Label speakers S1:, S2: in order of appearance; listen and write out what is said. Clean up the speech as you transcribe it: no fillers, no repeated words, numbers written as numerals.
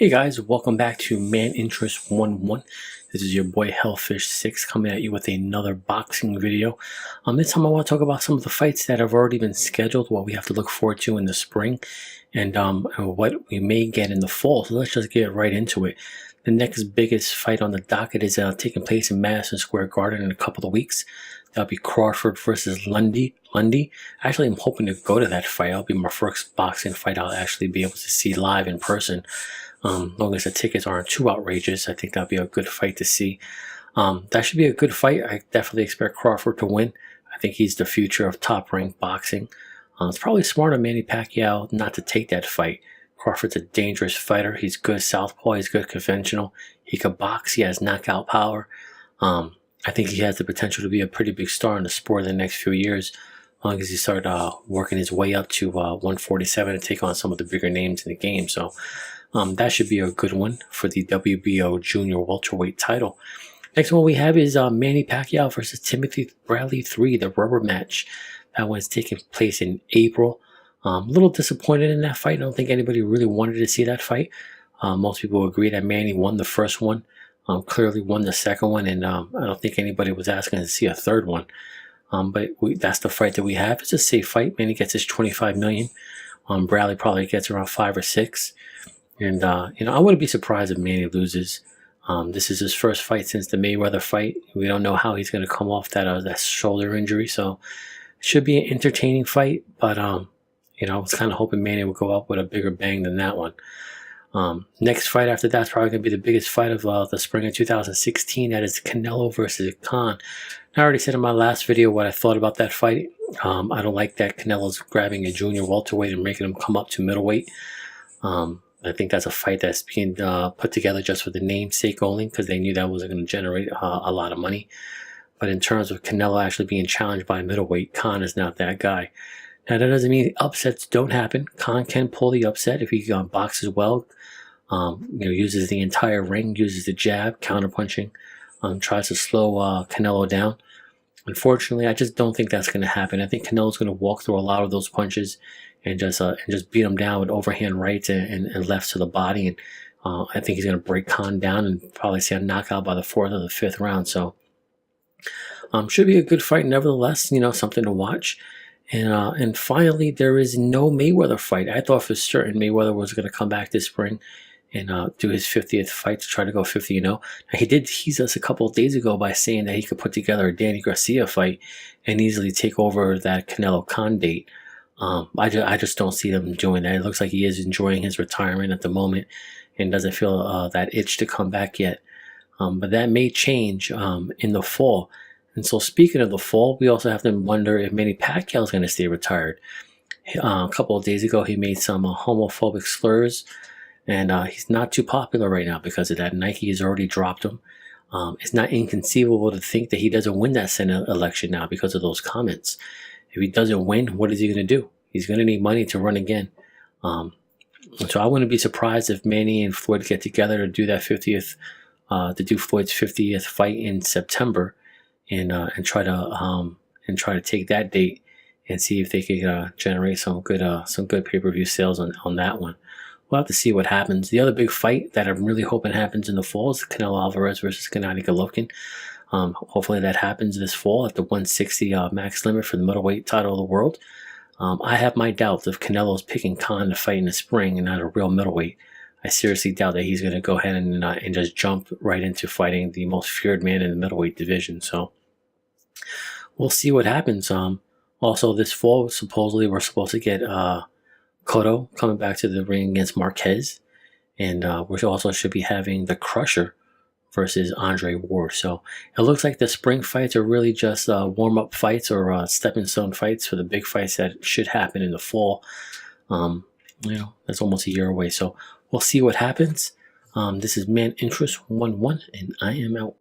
S1: Hey guys, welcome back to Man Interest 1-1. This is your boy Hellfish6 coming at you with another boxing video. This time I want to talk about some of the fights that have already been scheduled, what we have to look forward to in the spring, and what we may get in the fall. So let's just get right into it. The next biggest fight on the docket is taking place in Madison Square Garden in a couple of weeks. That'll be Crawford versus Lundy. Actually, I'm hoping to go to that fight. That'll be my first boxing fight I'll actually be able to see live in person. Long as the tickets aren't too outrageous, I think that'll be a good fight to see. That should be a good fight. I definitely expect Crawford to win. I think he's the future of top-ranked boxing. It's probably smart of Manny Pacquiao not to take that fight. Crawford's a dangerous fighter. He's good southpaw. He's good conventional. He could box. He has knockout power. I think he has the potential to be a pretty big star in the sport in the next few years, as long as he started working his way up to 147 and take on some of the bigger names in the game. So that should be a good one for the WBO junior welterweight title. Next one we have is Manny Pacquiao versus Timothy Bradley 3, the rubber match. That one's taking place in April. A little disappointed in that fight. I don't think anybody really wanted to see that fight. Most people agree that Manny won the first one, clearly won the second one, and I don't think anybody was asking to see a third one. But that's the fight that we have. It's a safe fight. Manny gets his $25 million. Bradley probably gets around 5 or 6. And, I wouldn't be surprised if Manny loses. This is his first fight since the Mayweather fight. We don't know how he's going to come off that shoulder injury. So it should be an entertaining fight. But, I was kind of hoping Manny would go up with a bigger bang than that one. Next fight after that's probably going to be the biggest fight of the spring of 2016. That is Canelo versus Khan. I already said in my last video what I thought about that fight. I don't like that Canelo's grabbing a junior welterweight and making him come up to middleweight. I think that's a fight that's being put together just for the namesake only, because they knew that wasn't going to generate a lot of money. But in terms of Canelo actually being challenged by a middleweight, Khan is not that guy. Now, that doesn't mean upsets don't happen. Khan can pull the upset if he boxes well, uses the entire ring, uses the jab, counterpunching, tries to slow Canelo down. Unfortunately, I just don't think that's going to happen. I think Canelo's going to walk through a lot of those punches and just beat him down with overhand rights and lefts to the body. And I think he's going to break Khan down and probably see a knockout by the 4th or the 5th round. So should be a good fight nevertheless, something to watch. And finally, there is no Mayweather fight. I thought for certain Mayweather was going to come back this spring and do his 50th fight to try to go 50-0. Now, he did tease us a couple of days ago by saying that he could put together a Danny Garcia fight and easily take over that Canelo Khan date. I just don't see them doing that. It looks like he is enjoying his retirement at the moment and doesn't feel that itch to come back yet. But that may change in the fall. And so speaking of the fall, we also have to wonder if Manny Pacquiao is going to stay retired. A couple of days ago, he made some homophobic slurs, and he's not too popular right now because of that. Nike has already dropped him. It's not inconceivable to think that he doesn't win that Senate election now because of those comments. If he doesn't win, what is he going to do? He's going to need money to run again. So I wouldn't be surprised if Manny and Floyd get together to do that 50th, to do Floyd's 50th fight in September, and try to take that date and see if they can generate some good pay-per-view sales on that one. We'll have to see what happens. The other big fight that I'm really hoping happens in the fall is Canelo Alvarez versus Gennady Golovkin. Hopefully that happens this fall at the 160 max limit for the middleweight title of the world. I have my doubts if Canelo's picking Khan to fight in the spring and not a real middleweight. I seriously doubt that he's going to go ahead and just jump right into fighting the most feared man in the middleweight division. So we'll see what happens. Also this fall, supposedly we're supposed to get Kodo coming back to the ring against Marquez. And we also should be having the Crusher versus Andre Ward. So it looks like the spring fights are really just warm-up fights or stepping stone fights for the big fights that should happen in the fall. That's almost a year away. So we'll see what happens. This is Man Interest 1-1, and I am out.